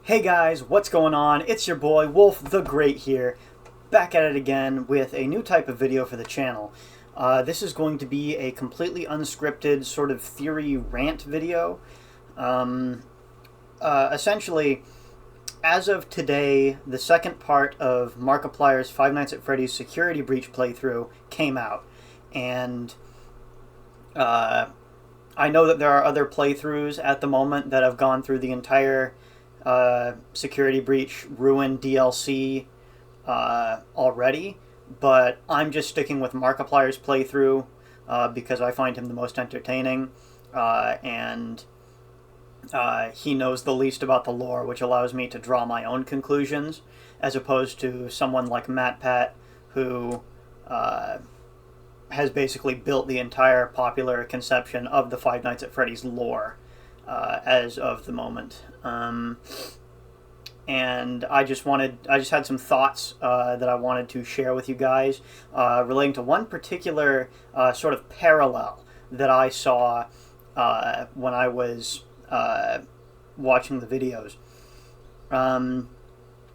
Hey guys, what's going on? It's your boy, Wolf the Great here, back at it again with a new type of video for the channel. This is going to be a completely unscripted sort of theory rant video. Essentially, as of today, the second part of Markiplier's Five Nights at Freddy's Security Breach playthrough came out, and I know that there are other playthroughs at the moment that have gone through the entire Security Breach Ruin DLC already, but I'm just sticking with Markiplier's playthrough because I find him the most entertaining, and he knows the least about the lore, which allows me to draw my own conclusions, as opposed to someone like MatPat, who has basically built the entire popular conception of the Five Nights at Freddy's lore as of the moment. And I just had some thoughts that I wanted to share with you guys relating to one particular sort of parallel that I saw when I was watching the videos.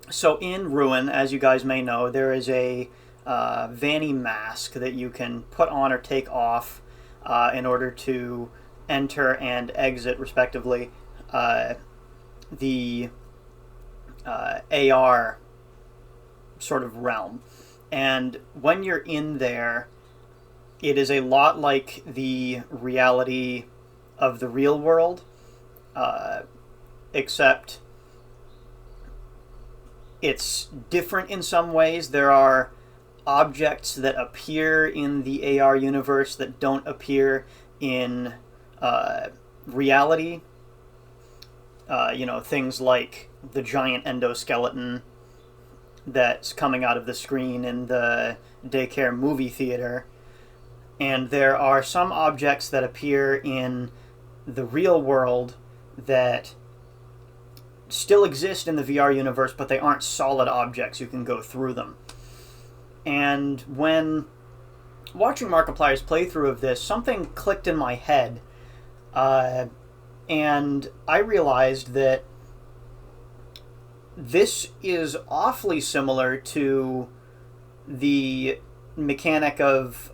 So in Ruin, as you guys may know, there is a Vanny mask that you can put on or take off in order to enter and exit, respectively, the AR sort of realm. And when you're in there, it is a lot like the reality of the real world, except it's different in some ways. There are objects that appear in the AR universe that don't appear in reality. Things like the giant endoskeleton that's coming out of the screen in the daycare movie theater. And there are some objects that appear in the real world that still exist in the VR universe, but they aren't solid objects. You can go through them. And when watching Markiplier's playthrough of this, something clicked in my head, and I realized that this is awfully similar to the mechanic of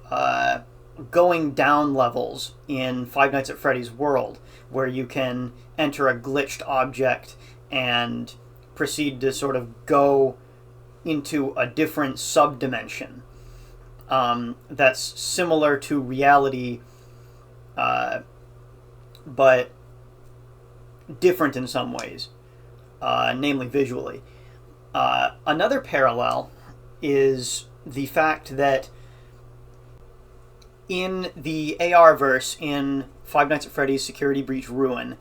going down levels in Five Nights at Freddy's World, where you can enter a glitched object and proceed to sort of go into a different subdimension that's similar to reality, but different in some ways, namely visually. Another parallel is the fact that in the AR-verse in Five Nights at Freddy's Security Breach Ruin,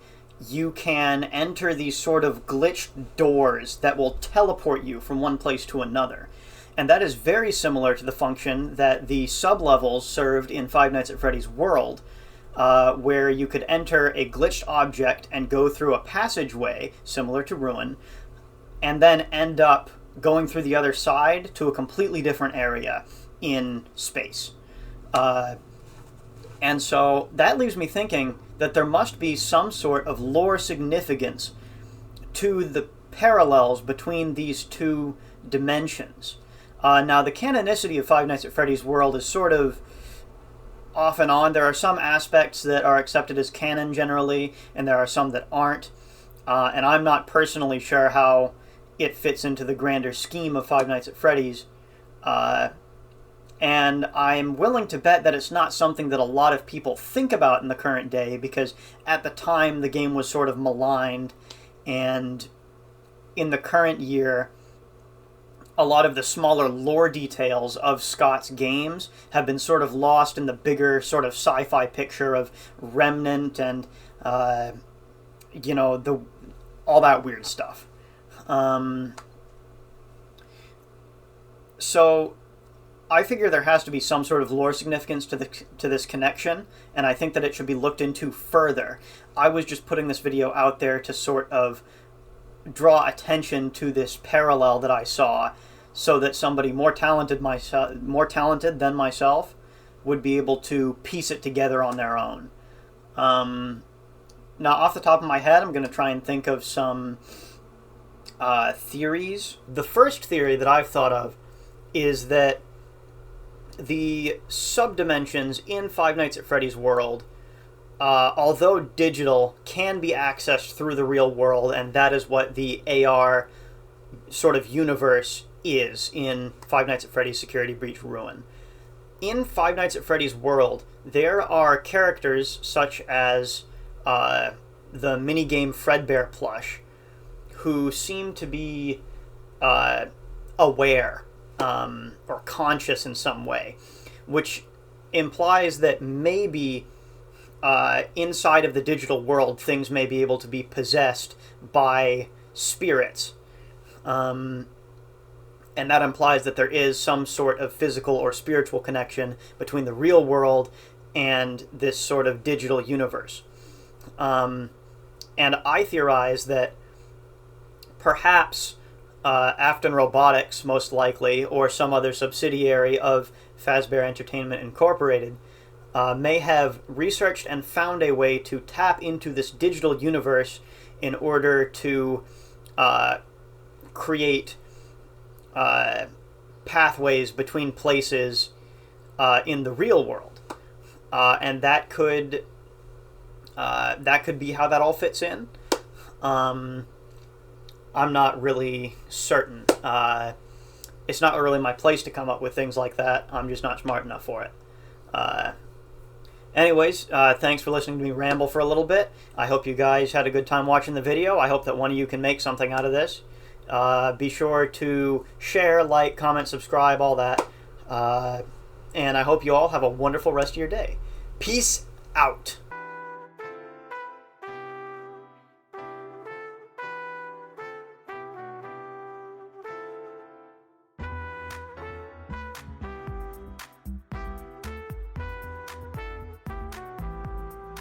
you can enter these sort of glitched doors that will teleport you from one place to another. And that is very similar to the function that the sub-levels served in Five Nights at Freddy's World, where you could enter a glitched object and go through a passageway, similar to Ruin, and then end up going through the other side to a completely different area in space. And so that leaves me thinking that there must be some sort of lore significance to the parallels between these two dimensions. Now, the canonicity of Five Nights at Freddy's World is sort of off and on. There are some aspects that are accepted as canon generally, and there are some that aren't. And I'm not personally sure how it fits into the grander scheme of Five Nights at Freddy's. And I'm willing to bet that it's not something that a lot of people think about in the current day, because at the time the game was sort of maligned, and in the current year, a lot of the smaller lore details of Scott's games have been sort of lost in the bigger sort of sci-fi picture of Remnant and, all that weird stuff. So I figure there has to be some sort of lore significance to this connection, and I think that it should be looked into further. I was just putting this video out there to sort of draw attention to this parallel that I saw, so that somebody more talented than myself would be able to piece it together on their own. Now, off the top of my head, I'm going to try and think of some theories. The first theory that I've thought of is that the subdimensions in Five Nights at Freddy's world, although digital, can be accessed through the real world, and that is what the AR sort of universe is in Five Nights at Freddy's Security Breach Ruin. In Five Nights at Freddy's world, there are characters such as the minigame Fredbear plush who seem to be aware or conscious in some way, which implies that maybe inside of the digital world things may be able to be possessed by spirits. And that implies that there is some sort of physical or spiritual connection between the real world and this sort of digital universe. And I theorize that perhaps Afton Robotics, most likely, or some other subsidiary of Fazbear Entertainment Incorporated, may have researched and found a way to tap into this digital universe in order to create pathways between places in the real world, and that could be how that all fits in. I'm not really certain. It's not really my place to come up with things like that. I'm just not smart enough for it. Anyways, thanks for listening to me ramble for a little bit. I hope you guys had a good time watching the video. I hope that one of you can make something out of this. Be sure to share, like, comment, subscribe, all that. And I hope you all have a wonderful rest of your day. Peace out.